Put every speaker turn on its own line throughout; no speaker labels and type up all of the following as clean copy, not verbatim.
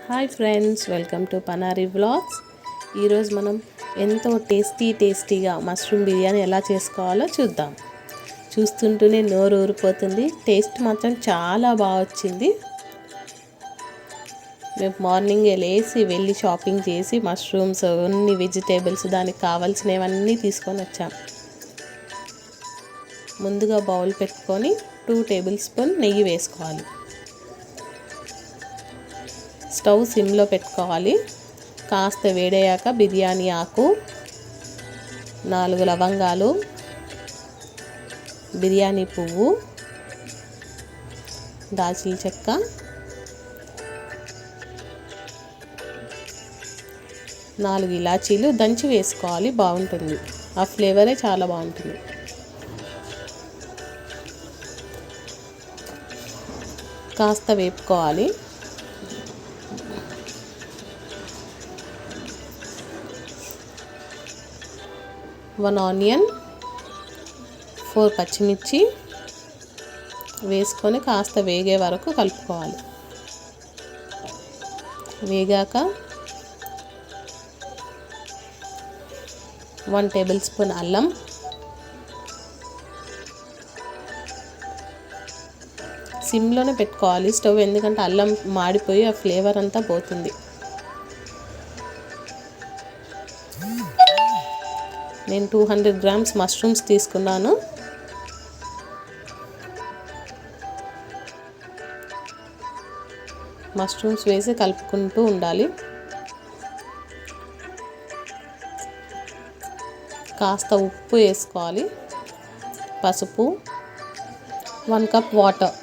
Hi friends, welcome to Panari vlogs. ఈరోజు మనం ఎంతో టేస్టీగా మష్రూమ్ బిర్యానీ ఎలా చేసుకోవాలో చూద్దాం. చూస్తుంటూనే నోరు ఊరిపోతుంది. టేస్ట్ మాత్రం చాలా బాగా వచ్చింది. మేము మార్నింగ్ వెళ్ళి షాపింగ్ చేసి మష్రూమ్స్, అన్ని వెజిటేబుల్స్, దానికి కావాల్సినవన్నీ తీసుకొని వచ్చాం. ముందుగా బౌల్ పెట్టుకొని 2 టేబుల్ స్పూన్ నెయ్యి వేసుకోవాలి. స్టవ్ సిమ్లో పెట్టుకోవాలి. కాస్త వేడయ్యాక బిర్యానీ ఆకు, 4 లవంగాలు, బిర్యానీ పువ్వు, దాల్చిన చెక్క, నాలుగు ఇలాచీలు దంచి వేసుకోవాలి. బాగుంటుంది, ఆ ఫ్లేవరే చాలా బాగుంటుంది. కాస్త వేపుకోవాలి. 1 ఆనియన్, 4 పచ్చిమిర్చి వేసుకొని కాస్త వేగే వరకు కలుపుకోవాలి. వేగాక 1 టేబుల్ స్పూన్ అల్లం, సిమ్లోనే పెట్టుకోవాలి స్టవ్, ఎందుకంటే అల్లం మాడిపోయి ఆ ఫ్లేవర్ అంతా పోతుంది. నేను 200 గ్రామ్స్ మష్రూమ్స్ తీసుకున్నాను. మష్రూమ్స్ వేసి కలుపుకుంటూ ఉండాలి. కాస్త ఉప్పు వేసుకోవాలి, పసుపు, 1 కప్ వాటర్.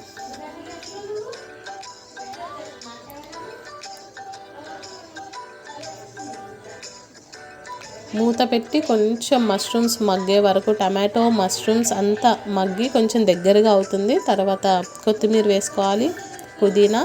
మూత పెట్టి కొంచెం మష్రూమ్స్ మగ్గే వరకు, టమాటో మష్రూమ్స్ అంతా మగ్గి కొంచెం దగ్గరగా అవుతుంది. తర్వాత కొత్తిమీర వేసుకోవాలి, పుదీనా,